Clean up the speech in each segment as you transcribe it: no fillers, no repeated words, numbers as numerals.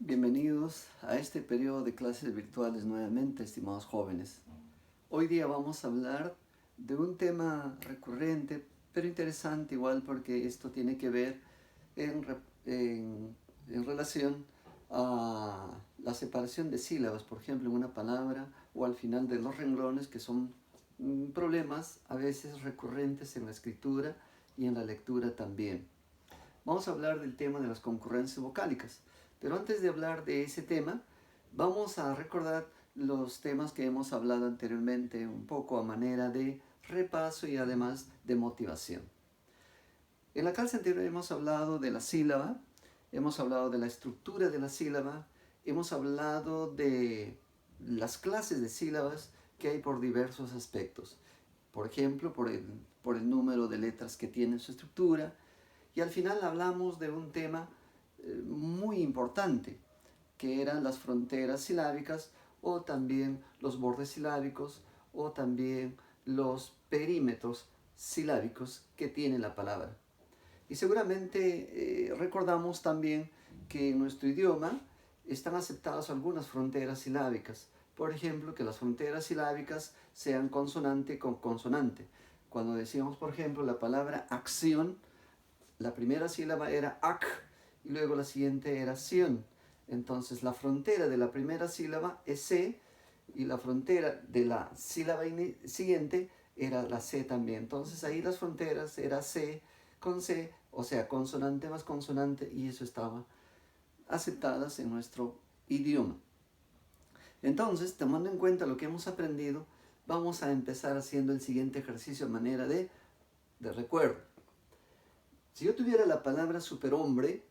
Bienvenidos a este periodo de clases virtuales nuevamente, estimados jóvenes. Hoy día vamos a hablar de un tema recurrente, pero interesante igual porque esto tiene que ver en relación a la separación de sílabas, por ejemplo, en una palabra o al final de los renglones, que son problemas a veces recurrentes en la escritura y en la lectura también. Vamos a hablar del tema de las concurrencias vocálicas. Pero antes de hablar de ese tema, vamos a recordar los temas que hemos hablado anteriormente, un poco a manera de repaso y además de motivación. En la clase anterior hemos hablado de la sílaba, hemos hablado de la estructura de la sílaba, hemos hablado de las clases de sílabas que hay por diversos aspectos. Por ejemplo, por el número de letras que tiene su estructura. Y al final hablamos de un tema muy importante, que eran las fronteras silábicas o también los bordes silábicos o también los perímetros silábicos que tiene la palabra. Y seguramente recordamos también que en nuestro idioma están aceptadas algunas fronteras silábicas. Por ejemplo, que las fronteras silábicas sean consonante con consonante. Cuando decíamos, por ejemplo, la palabra acción, la primera sílaba era ac y luego la siguiente era sion. Entonces la frontera de la primera sílaba es c y la frontera de la sílaba siguiente era la c también. Entonces ahí las fronteras era c con c, o sea, consonante más consonante, y eso estaba aceptadas en nuestro idioma. Entonces, tomando en cuenta lo que hemos aprendido, vamos a empezar haciendo el siguiente ejercicio a manera de recuerdo. Si yo tuviera la palabra superhombre,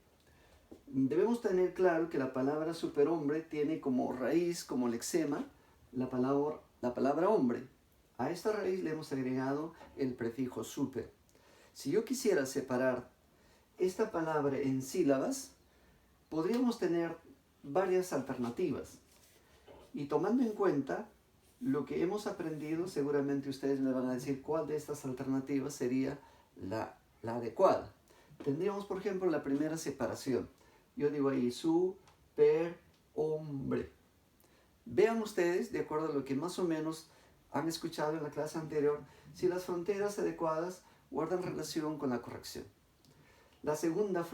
debemos tener claro que la palabra superhombre tiene como raíz, como lexema, la palabra hombre. A esta raíz le hemos agregado el prefijo super. Si yo quisiera separar esta palabra en sílabas, podríamos tener varias alternativas. Y tomando en cuenta lo que hemos aprendido, seguramente ustedes me van a decir cuál de estas alternativas sería la adecuada. Tendríamos, por ejemplo, la primera separación. Yo digo ahí, superhombre. Vean ustedes, de acuerdo a lo que más o menos han escuchado en la clase anterior, si las fronteras adecuadas guardan relación con la corrección. La segunda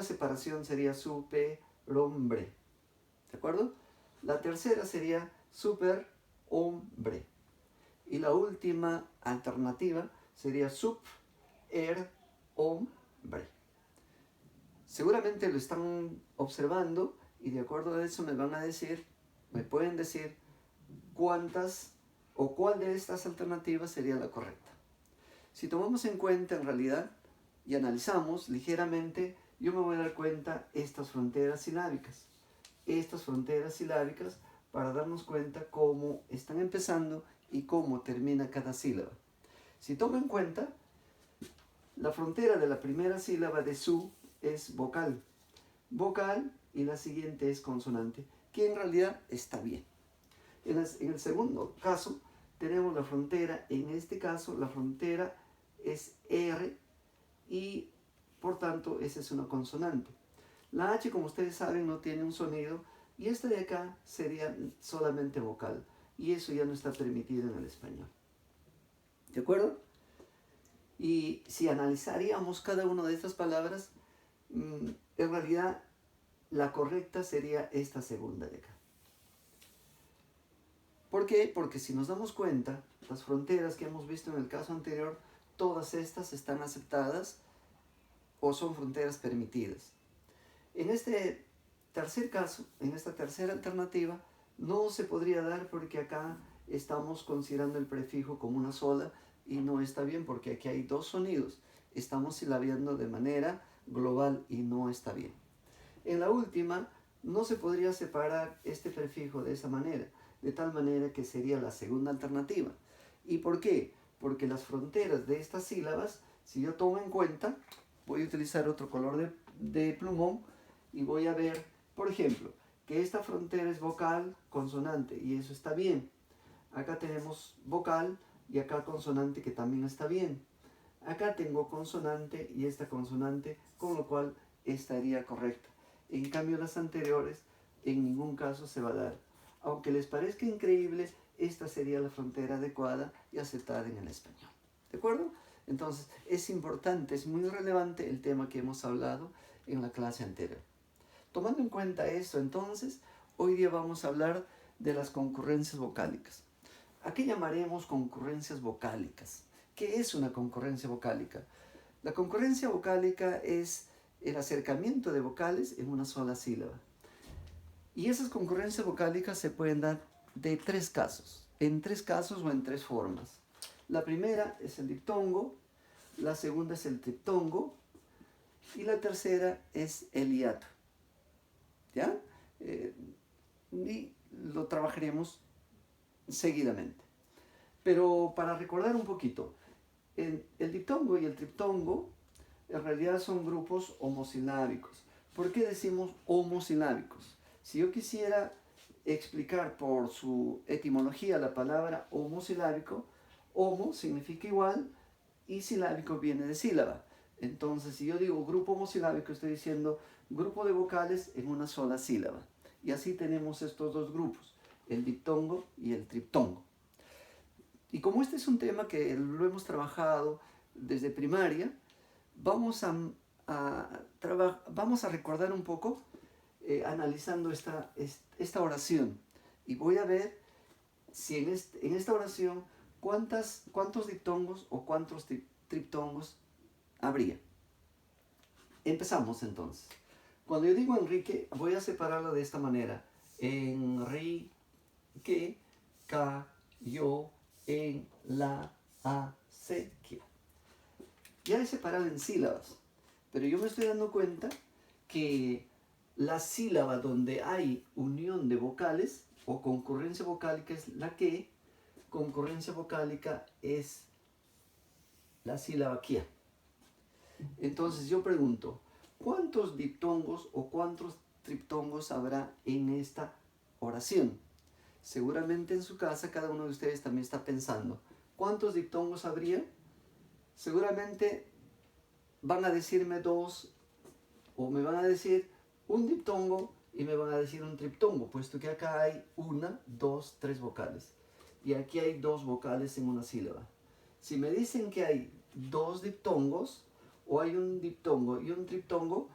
separación sería superhombre. ¿De acuerdo? La tercera sería superhombre. Y la última alternativa sería superhombre. Seguramente lo están observando y de acuerdo a eso me pueden decir cuántas o cuál de estas alternativas sería la correcta. Si tomamos en cuenta en realidad y analizamos ligeramente, yo me voy a dar cuenta estas fronteras silábicas. Estas fronteras silábicas para darnos cuenta cómo están empezando y cómo termina cada sílaba. Si tomo en cuenta, la frontera de la primera sílaba de su es vocal. Vocal y la siguiente es consonante, que en realidad está bien. En el segundo caso tenemos la frontera, en este caso la frontera es R y por tanto esa es una consonante. La H, como ustedes saben, no tiene un sonido y esta de acá sería solamente vocal y eso ya no está permitido en el español. ¿De acuerdo? Y si analizaríamos cada una de estas palabras, en realidad la correcta sería esta segunda de acá. ¿Por qué? Porque si nos damos cuenta, las fronteras que hemos visto en el caso anterior, todas estas están aceptadas o son fronteras permitidas. En este tercer caso, en esta tercera alternativa, no se podría dar porque acá estamos considerando el prefijo como una sola y no está bien porque aquí hay dos sonidos. Estamos silabeando de manera global y no está bien. En la última, no se podría separar este prefijo de esa manera, de tal manera que sería la segunda alternativa. ¿Y por qué? Porque las fronteras de estas sílabas, si yo tomo en cuenta, voy a utilizar otro color de plumón y voy a ver, por ejemplo, que esta frontera es vocal, consonante, y eso está bien. Acá tenemos vocal y acá consonante, que también está bien. Acá tengo consonante y esta consonante, con lo cual estaría correcta. En cambio, las anteriores en ningún caso se va a dar. Aunque les parezca increíble, esta sería la frontera adecuada y aceptada en el español. ¿De acuerdo? Entonces, es importante, es muy relevante el tema que hemos hablado en la clase anterior. Tomando en cuenta eso, entonces, hoy día vamos a hablar de las concurrencias vocálicas. ¿A qué llamaremos concurrencias vocálicas? ¿Qué es una concurrencia vocálica? La concurrencia vocálica es el acercamiento de vocales en una sola sílaba. Y esas concurrencias vocálicas se pueden dar de tres casos, en tres casos o en tres formas. La primera es el diptongo, la segunda es el triptongo y la tercera es el hiato. ¿Ya? Y lo trabajaremos seguidamente. Pero para recordar un poquito, el diptongo y el triptongo en realidad son grupos homosilábicos. ¿Por qué decimos homosilábicos? Si yo quisiera explicar por su etimología la palabra homosilábico, homo significa igual y silábico viene de sílaba. Entonces, si yo digo grupo homosilábico, estoy diciendo grupo de vocales en una sola sílaba. Y así tenemos estos dos grupos, el diptongo y el triptongo. Y como este es un tema que lo hemos trabajado desde primaria, vamos a recordar un poco analizando esta oración. Y voy a ver si en esta oración cuántos diptongos o cuántos triptongos habría. Empezamos entonces. Cuando yo digo Enrique, voy a separarlo de esta manera. Enrique, cayó en la acequia. Ya he separado en sílabas, pero yo me estoy dando cuenta que la sílaba donde hay unión de vocales o concurrencia vocálica es la que, concurrencia vocálica es la sílaba kia. Entonces yo pregunto, ¿cuántos diptongos o cuántos triptongos habrá en esta oración? Seguramente en su casa cada uno de ustedes también está pensando, ¿cuántos diptongos habría? Seguramente van a decirme dos, o me van a decir un diptongo y me van a decir un triptongo, puesto que acá hay una, dos, tres vocales. Y aquí hay dos vocales en una sílaba. Si me dicen que hay dos diptongos, o hay un diptongo y un triptongo,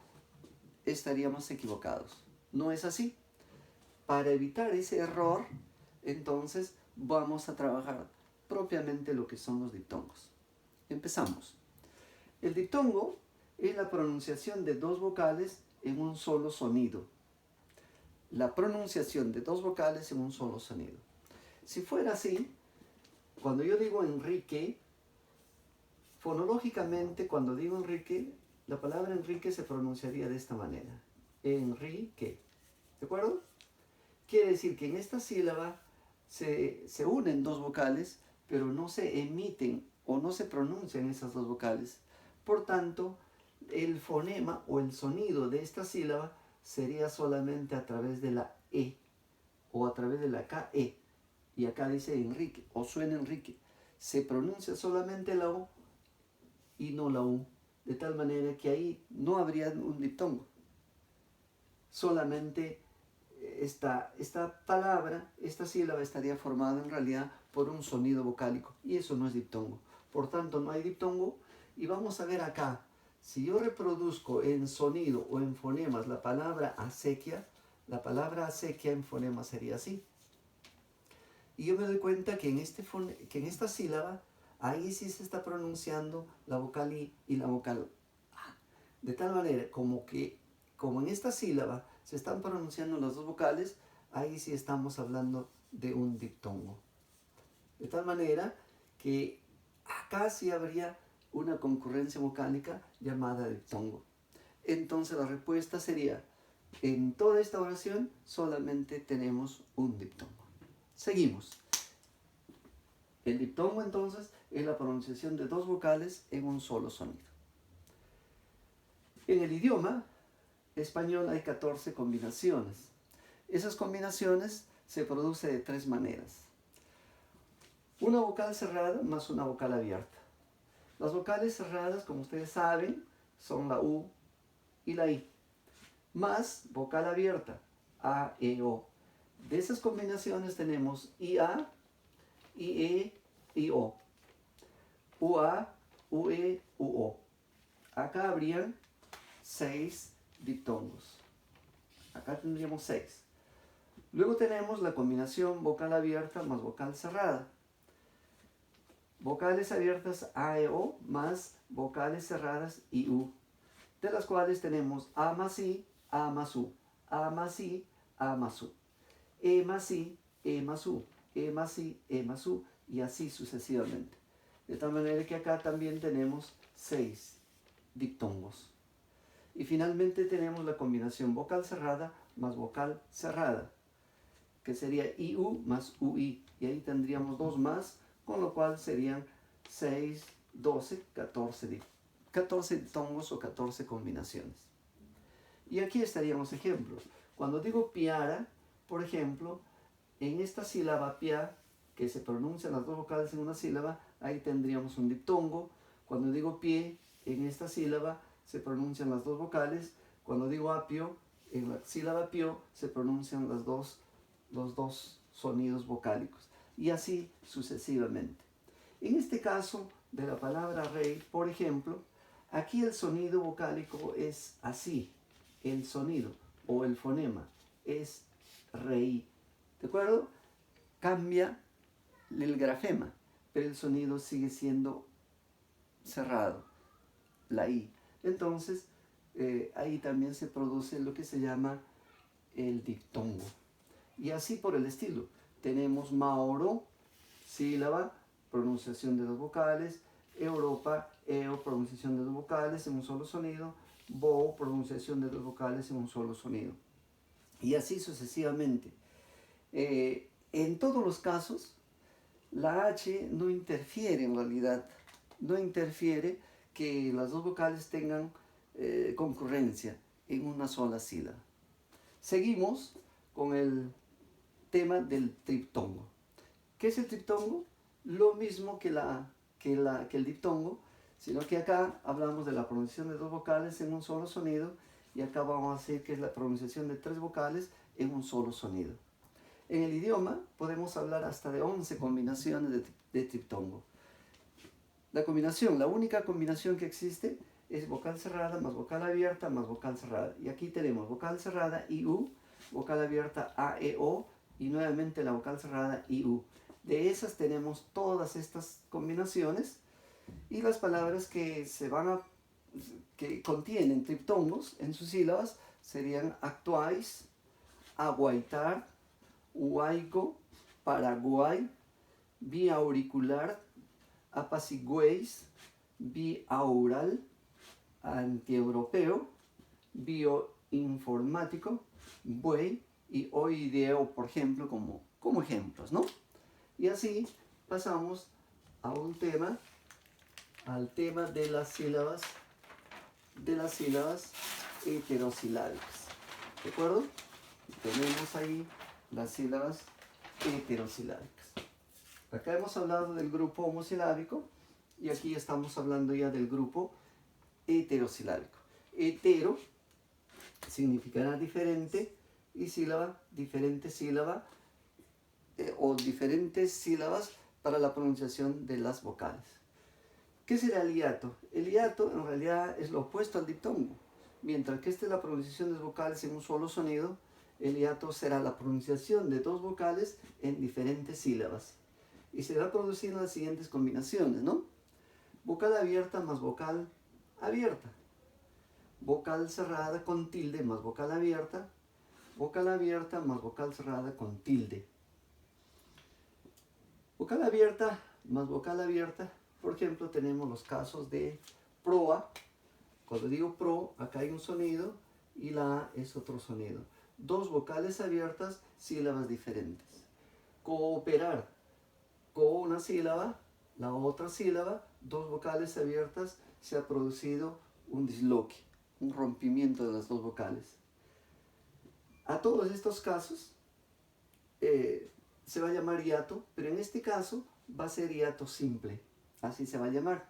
estaríamos equivocados. No es así. Para evitar ese error, entonces vamos a trabajar propiamente lo que son los diptongos. Empezamos. El diptongo es la pronunciación de dos vocales en un solo sonido. La pronunciación de dos vocales en un solo sonido. Si fuera así, cuando yo digo Enrique, fonológicamente, cuando digo Enrique, la palabra Enrique se pronunciaría de esta manera. Enrique. ¿De acuerdo? Quiere decir que en esta sílaba se unen dos vocales, pero no se emiten o no se pronuncian esas dos vocales. Por tanto, el fonema o el sonido de esta sílaba sería solamente a través de la E o a través de la KE. Y acá dice Enrique o suena Enrique. Se pronuncia solamente la O y no la U, de tal manera que ahí no habría un diptongo. Solamente esta palabra, esta sílaba estaría formada en realidad por un sonido vocálico y eso no es diptongo. Por tanto, no hay diptongo y vamos a ver acá, si yo reproduzco en sonido o en fonemas la palabra acequia, la palabra acequia en fonema sería así. Y yo me doy cuenta que en esta sílaba, ahí sí se está pronunciando la vocal I y la vocal A. De tal manera como en esta sílaba se están pronunciando las dos vocales, ahí sí estamos hablando de un diptongo. De tal manera que acá sí habría una concurrencia vocálica llamada diptongo. Entonces la respuesta sería, en toda esta oración solamente tenemos un diptongo. Seguimos. El diptongo entonces es la pronunciación de dos vocales en un solo sonido. En el idioma español hay 14 combinaciones. Esas combinaciones se producen de tres maneras. Una vocal cerrada más una vocal abierta. Las vocales cerradas, como ustedes saben, son la U y la I. más vocal abierta, A, E, O. De esas combinaciones tenemos IA, IE, IO, UA, UE, UO. Acá habrían 6 diptongos. Acá tendríamos 6. Luego tenemos la combinación vocal abierta más vocal cerrada. Vocales abiertas A, E, O más vocales cerradas I, U, de las cuales tenemos A más I, A más U, A más I, A más U, E más I, E más U, E más I, E más U, y así sucesivamente. De tal manera que acá también tenemos 6 diptongos. Y finalmente tenemos la combinación vocal cerrada más vocal cerrada, que sería IU más UI, y ahí tendríamos 2 más, con lo cual serían 6, 12, 14 diptongos o 14 combinaciones. Y aquí estaríamos ejemplos. Cuando digo piara, por ejemplo, en esta sílaba pia, que se pronuncian las dos vocales en una sílaba, ahí tendríamos un diptongo. Cuando digo pie, en esta sílaba se pronuncian las dos vocales. Cuando digo apio, en la sílaba pio se pronuncian los dos sonidos vocálicos. Y así sucesivamente. En este caso de la palabra rey, por ejemplo, aquí el sonido vocálico es así. El sonido o el fonema es rey. ¿De acuerdo? Cambia el grafema, pero el sonido sigue siendo cerrado, la I. Entonces, ahí también se produce lo que se llama el diptongo. Y así por el estilo. Tenemos Mauro, sílaba, pronunciación de dos vocales. Europa, EO, pronunciación de dos vocales en un solo sonido. Bo, pronunciación de dos vocales en un solo sonido. Y así sucesivamente. En todos los casos, la H no interfiere en realidad. No interfiere que las dos vocales tengan concurrencia en una sola sílaba. Seguimos con el tema del triptongo. ¿Qué es el triptongo? Lo mismo que el diptongo, sino que acá hablamos de la pronunciación de dos vocales en un solo sonido, y acá vamos a hacer que es la pronunciación de tres vocales en un solo sonido. En el idioma podemos hablar hasta de 11 combinaciones de triptongo. La única combinación que existe es vocal cerrada más vocal abierta más vocal cerrada. Y aquí tenemos vocal cerrada IU, vocal abierta A, E, O, y nuevamente la vocal cerrada IU. De esas tenemos todas estas combinaciones, y las palabras que contienen triptongos en sus sílabas serían actuais, aguaitar, huaico, Paraguay, biauricular, apaciguéis, biaural, antieuropeo, bioinformático, buey y oideo, por ejemplo, como ejemplos, ¿no? Y así pasamos al tema de las sílabas heterosilábicas. ¿De acuerdo? Tenemos ahí las sílabas heterosilábicas. Acá hemos hablado del grupo homosilábico, y aquí estamos hablando ya del grupo heterosilábico. Hetero significará diferente, y sílaba, diferente sílaba, o diferentes sílabas para la pronunciación de las vocales. ¿Qué será el hiato? El hiato en realidad es lo opuesto al diptongo. Mientras que esta es la pronunciación de las vocales en un solo sonido, el hiato será la pronunciación de dos vocales en diferentes sílabas. Y se va a producir las siguientes combinaciones, ¿no? Vocal abierta más vocal abierta. Vocal cerrada con tilde más vocal abierta. Vocal abierta más vocal cerrada con tilde. Vocal abierta más vocal abierta. Por ejemplo, tenemos los casos de proa. Cuando digo pro, acá hay un sonido y la A es otro sonido. Dos vocales abiertas, sílabas diferentes. Cooperar. Co una sílaba, la otra sílaba, dos vocales abiertas, se ha producido un disloque, un rompimiento de las dos vocales. A todos estos casos se va a llamar hiato, pero en este caso va a ser hiato simple, así se va a llamar.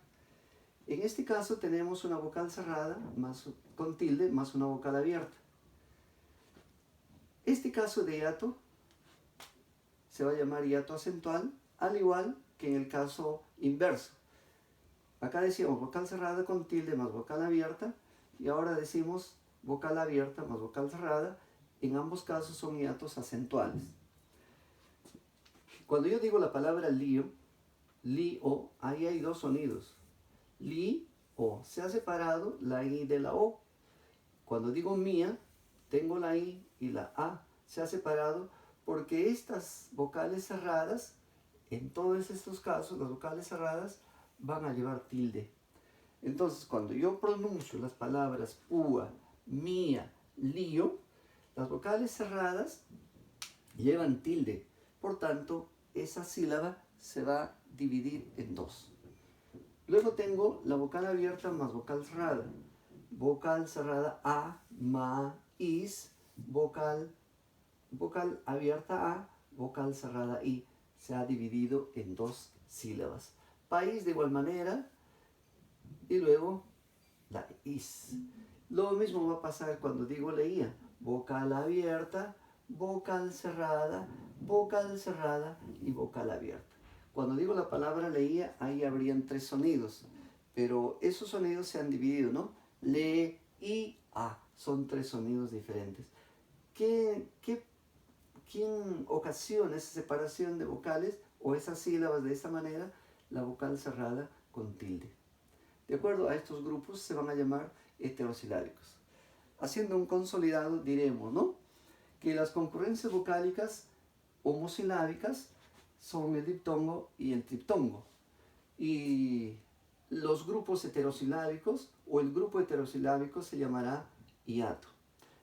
En este caso tenemos una vocal cerrada más, con tilde más una vocal abierta. Este caso de hiato se va a llamar hiato acentual, al igual que en el caso inverso. Acá decíamos vocal cerrada con tilde más vocal abierta, y ahora decimos vocal abierta más vocal cerrada. En ambos casos son hiatos acentuales. Cuando yo digo la palabra lío, li-o, ahí hay dos sonidos. Li-o, se ha separado la i de la o. Cuando digo mía, tengo la i y la a. Se ha separado porque estas vocales cerradas, en todos estos casos, las vocales cerradas van a llevar tilde. Entonces, cuando yo pronuncio las palabras ua, mía, lío, las vocales cerradas llevan tilde. Por tanto, esa sílaba se va a dividir en dos. Luego tengo la vocal abierta más vocal cerrada. Vocal cerrada a, ma, is, vocal abierta a, vocal cerrada i. Se ha dividido en dos sílabas. País de igual manera, y luego la is. Lo mismo va a pasar cuando digo leía. Vocal abierta, vocal cerrada y vocal abierta. Cuando digo la palabra leía, ahí habrían tres sonidos, pero esos sonidos se han dividido, ¿no? Le, i, a. Son tres sonidos diferentes. ¿Quién ocasiona esa separación de vocales o esas sílabas de esta manera? La vocal cerrada con tilde. De acuerdo a estos grupos se van a llamar heterosilábicos. Haciendo un consolidado diremos, ¿no?, que las concurrencias vocálicas homosilábicas son el diptongo y el triptongo. Y los grupos heterosilábicos o el grupo heterosilábico se llamará hiato.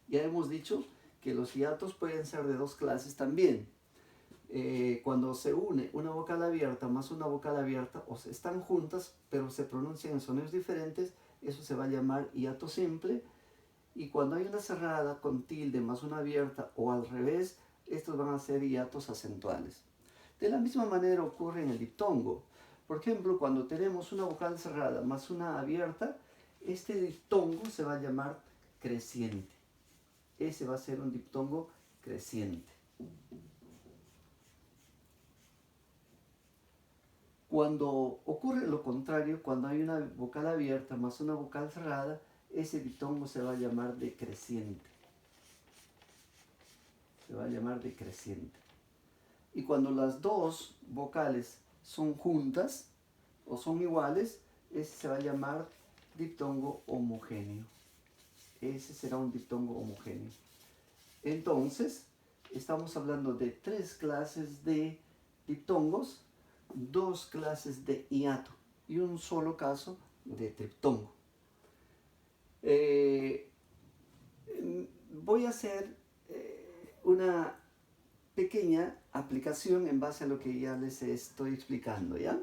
Ya hemos dicho que los hiatos pueden ser de dos clases también. Cuando se une una vocal abierta más una vocal abierta, o se están juntas pero se pronuncian en sonidos diferentes, eso se va a llamar hiato simple. Y cuando hay una cerrada con tilde más una abierta o al revés, estos van a ser hiatos acentuales. De la misma manera ocurre en el diptongo. Por ejemplo, cuando tenemos una vocal cerrada más una abierta, este diptongo se va a llamar creciente. Ese va a ser un diptongo creciente. Cuando ocurre lo contrario, cuando hay una vocal abierta más una vocal cerrada, ese diptongo se va a llamar decreciente. Se va a llamar decreciente. Y cuando las dos vocales son juntas o son iguales, ese se va a llamar diptongo homogéneo. Ese será un diptongo homogéneo. Entonces, estamos hablando de tres clases de diptongos, dos clases de hiato y un solo caso de triptongo. Voy a hacer una pequeña aplicación en base a lo que ya les estoy explicando, ¿ya?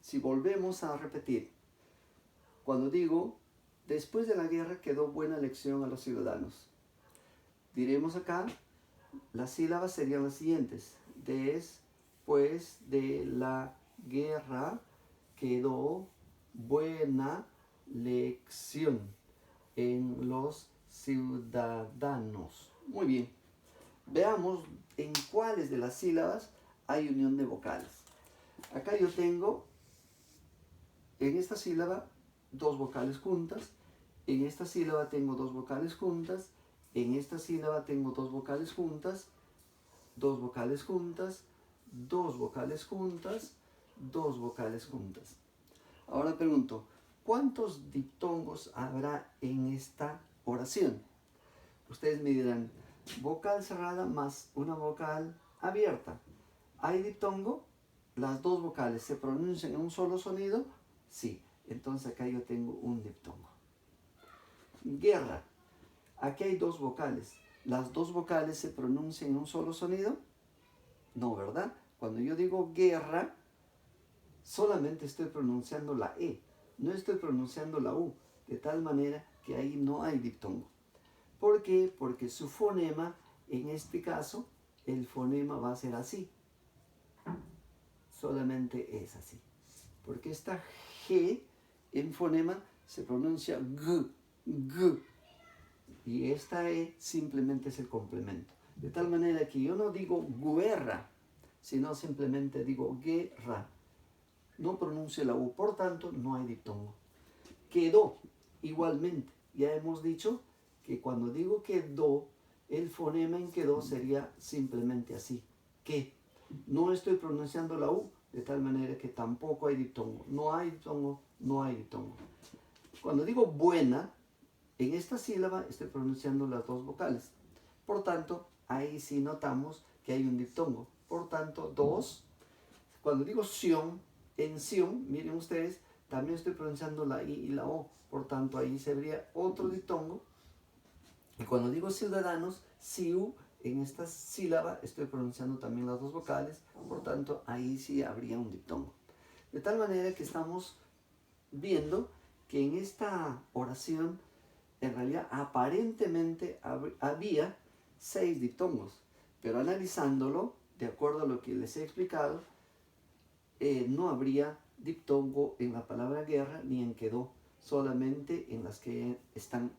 Si volvemos a repetir, cuando digo, después de la guerra quedó buena lección a los ciudadanos, diremos acá, las sílabas serían las siguientes. Después de la guerra quedó buena lección en los ciudadanos. Muy bien. Veamos en cuáles de las sílabas hay unión de vocales. Acá yo tengo en esta sílaba dos vocales juntas, en esta sílaba tengo dos vocales juntas, en esta sílaba tengo dos vocales juntas, dos vocales juntas, dos vocales juntas, dos vocales juntas. Ahora pregunto, ¿cuántos diptongos habrá en esta oración? Ustedes me dirán, vocal cerrada más una vocal abierta. ¿Hay diptongo? Las dos vocales se pronuncian en un solo sonido. Sí, entonces acá yo tengo un diptongo. Guerra. Aquí hay dos vocales. ¿Las dos vocales se pronuncian en un solo sonido? No, ¿verdad? Cuando yo digo guerra, solamente estoy pronunciando la E. No estoy pronunciando la U. De tal manera que ahí no hay diptongo. ¿Por qué? Porque su fonema, en este caso, el fonema va a ser así. Solamente es así. Porque esta G en fonema se pronuncia G, G. Y esta E simplemente es el complemento. De tal manera que yo no digo guerra, sino simplemente digo guerra. No pronuncio la U, por tanto no hay diptongo. Quedó, igualmente. Ya hemos dicho que cuando digo quedó, el fonema en quedó sería simplemente así, que. No estoy pronunciando la U, de tal manera que tampoco hay diptongo. No hay diptongo, no hay diptongo. Cuando digo buena, en esta sílaba estoy pronunciando las dos vocales. Por tanto, ahí sí notamos que hay un diptongo. Por tanto, dos. Cuando digo Sion, en Sion, miren ustedes, también estoy pronunciando la I y la O. Por tanto, ahí se habría otro diptongo. Y cuando digo ciudadanos, Siu, en esta sílaba estoy pronunciando también las dos vocales. Por tanto, ahí sí habría un diptongo. De tal manera que estamos viendo que en esta oración, en realidad, aparentemente había 6 diptongos. Pero analizándolo, de acuerdo a lo que les he explicado, no habría diptongo en la palabra guerra ni en quedó, solamente en las que están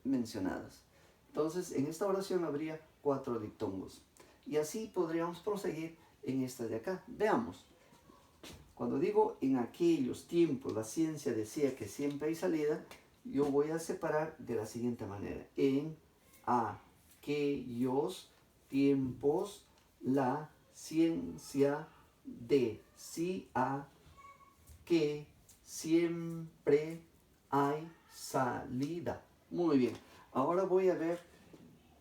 mencionadas. Entonces, en esta oración habría 4 diptongos. Y así podríamos proseguir en esta de acá. Veamos. Cuando digo en aquellos tiempos la ciencia decía que siempre hay salida, yo voy a separar de la siguiente manera. En aquellos tiempos la ciencia decía que siempre hay salida. Muy bien. Ahora voy a ver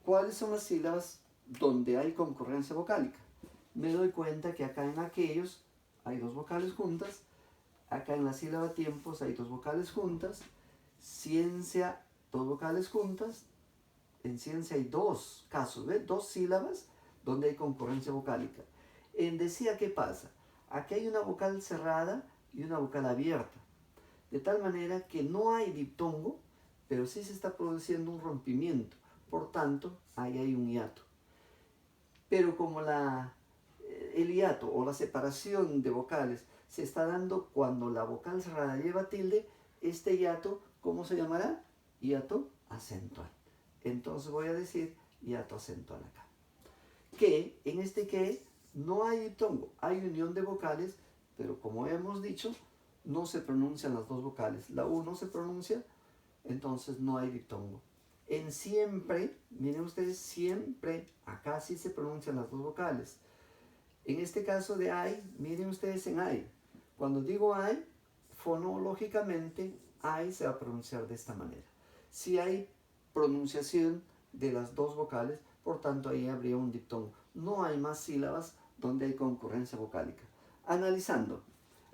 cuáles son las sílabas donde hay concurrencia vocálica. Me doy cuenta que acá en aquellos hay 2 vocales juntas. Acá en la sílaba tiempos hay 2 vocales juntas. Ciencia, 2 vocales juntas. En ciencia hay 2 casos, ¿ves? 2 sílabas donde hay concurrencia vocálica. En decía, ¿qué pasa? Aquí hay una vocal cerrada y una vocal abierta. De tal manera que no hay diptongo, pero sí se está produciendo un rompimiento. Por tanto, ahí hay un hiato. Pero como el hiato o la separación de vocales se está dando cuando la vocal cerrada lleva tilde, este hiato, ¿cómo se llamará? Hiato acentual. Entonces voy a decir hiato acentual acá. Que, en este que, no hay diptongo, hay unión de vocales, pero como hemos dicho, no se pronuncian las 2 vocales. La U no se pronuncia, entonces no hay diptongo. En siempre, miren ustedes, siempre, acá sí se pronuncian las 2 vocales. En este caso de hay, miren ustedes en hay. Cuando digo hay, fonológicamente, hay se va a pronunciar de esta manera. Si hay pronunciación de las 2 vocales, por tanto ahí habría un diptongo. No hay más sílabas donde hay concurrencia vocálica. Analizando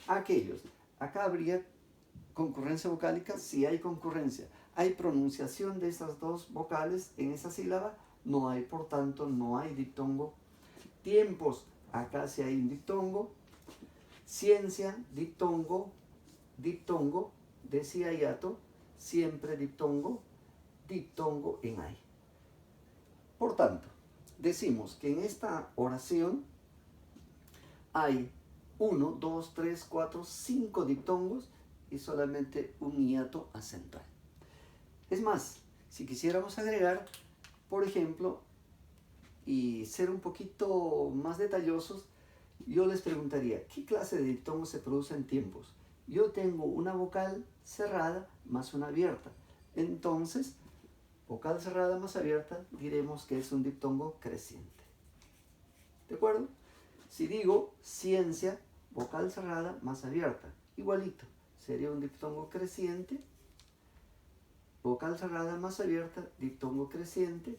aquellos, acá habría concurrencia vocálica, si hay concurrencia. Hay pronunciación de esas 2 vocales en esa sílaba, no hay, por tanto, no hay diptongo. Tiempos, acá sí hay un diptongo. Ciencia, diptongo, diptongo, decía hiato, siempre diptongo, diptongo en hay. Por tanto, decimos que en esta oración hay 1, 2, 3, 4, 5 diptongos y solamente un hiato acentual. Es más, si quisiéramos agregar, por ejemplo, y ser un poquito más detallosos, yo les preguntaría, ¿qué clase de diptongos se produce en tiempos? Yo tengo una vocal cerrada más una abierta. Entonces, vocal cerrada más abierta, diremos que es un diptongo creciente. ¿De acuerdo? Si digo ciencia, vocal cerrada más abierta, igualito, sería un diptongo creciente, vocal cerrada más abierta, diptongo creciente.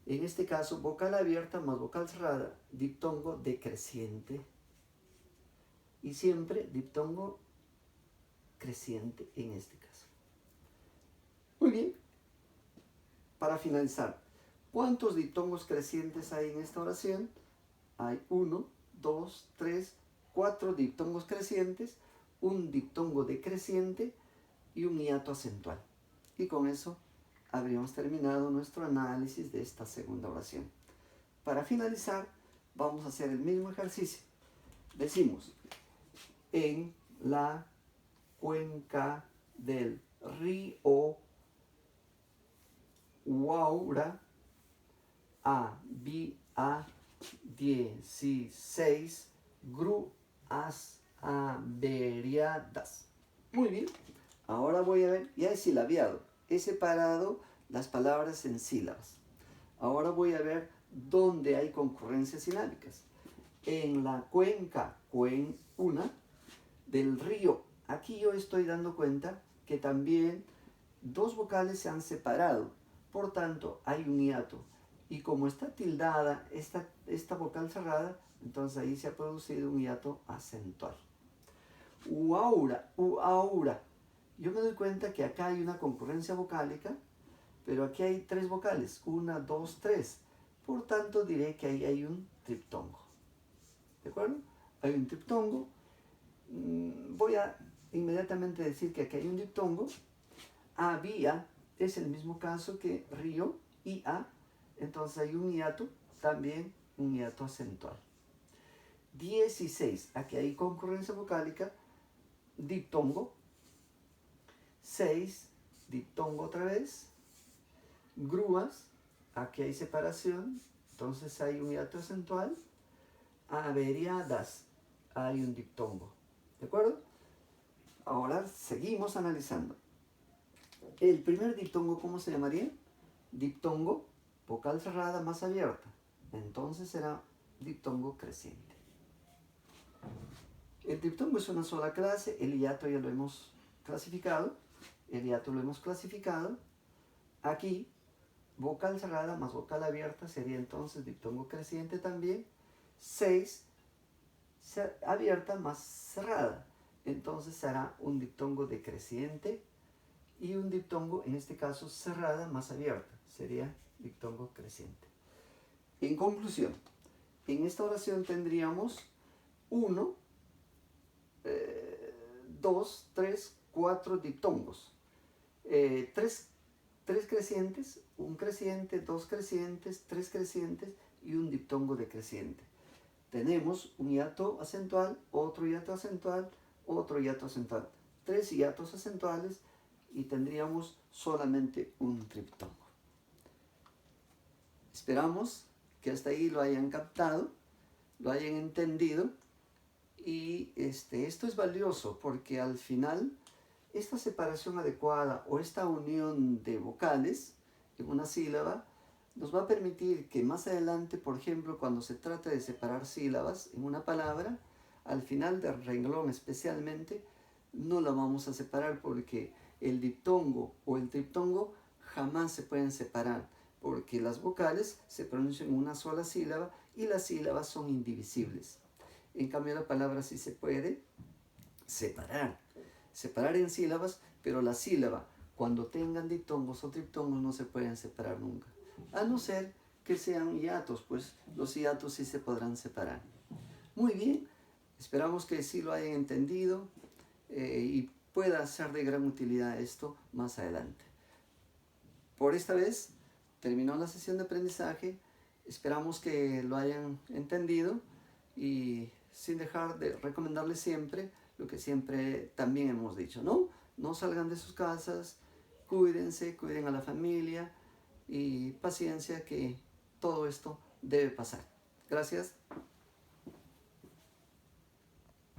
En este caso, vocal abierta más vocal cerrada, diptongo decreciente. Y siempre diptongo creciente en este caso. Muy bien. Para finalizar, ¿cuántos diptongos crecientes hay en esta oración? Hay 1, 2, 3, 4 diptongos crecientes, un diptongo decreciente y un hiato acentual. Y con eso habríamos terminado nuestro análisis de esta segunda oración. Para finalizar, vamos a hacer el mismo ejercicio. Decimos, en la cuenca del río Guaura había 16 grúas averiadas. Muy bien. Ahora voy a ver, ya he silabiado, he separado las palabras en sílabas. Ahora voy a ver dónde hay concurrencias silábicas. En la cuenca, una, del río. Aquí yo estoy dando cuenta que también dos vocales se han separado. Por tanto, hay un hiato. Y como está tildada esta vocal cerrada, entonces ahí se ha producido un hiato acentual. Uaura, uaura. Yo me doy cuenta que acá hay una concurrencia vocálica, pero aquí hay tres vocales, 1, 2, 3. Por tanto, diré que ahí hay un triptongo. ¿De acuerdo? Hay un triptongo. Voy a inmediatamente decir que aquí hay un diptongo. Había es el mismo caso que río y a. Entonces hay un hiato, también un hiato acentual. 16, aquí hay concurrencia vocálica, diptongo. 6, diptongo otra vez. Grúas, aquí hay separación, entonces hay un hiato acentual. Averiadas, hay un diptongo. ¿De acuerdo? Ahora seguimos analizando. El primer diptongo, ¿cómo se llamaría? Diptongo, vocal cerrada más abierta. Entonces será diptongo creciente. El diptongo es una sola clase, el hiato ya lo hemos clasificado. Aquí, vocal cerrada más vocal abierta sería entonces diptongo creciente también. 6, abierta más cerrada. Entonces será un diptongo decreciente y un diptongo, en este caso, cerrada más abierta. Sería diptongo creciente. En conclusión, en esta oración tendríamos 1, 2, 3, 4 diptongos. 3 crecientes, un creciente, 2 crecientes, 3 crecientes y un diptongo decreciente. Tenemos un hiato acentual, otro hiato acentual, otro hiato acentual. 3 hiatos acentuales y tendríamos solamente un triptongo. Esperamos que hasta ahí lo hayan captado, lo hayan entendido y esto es valioso porque al final esta separación adecuada o esta unión de vocales en una sílaba nos va a permitir que más adelante, por ejemplo, cuando se trate de separar sílabas en una palabra, al final del renglón especialmente, no la vamos a separar porque el diptongo o el triptongo jamás se pueden separar porque las vocales se pronuncian en una sola sílaba y las sílabas son indivisibles. En cambio, la palabra sí se puede separar en sílabas, pero la sílaba, cuando tengan diptongos o triptongos, no se pueden separar nunca. A no ser que sean hiatos, pues los hiatos sí se podrán separar. Muy bien, esperamos que sí lo hayan entendido y pueda ser de gran utilidad esto más adelante. Por esta vez terminó la sesión de aprendizaje, esperamos que lo hayan entendido y sin dejar de recomendarles siempre lo que siempre también hemos dicho, ¿no? No salgan de sus casas, cuídense, cuiden a la familia y paciencia que todo esto debe pasar. Gracias.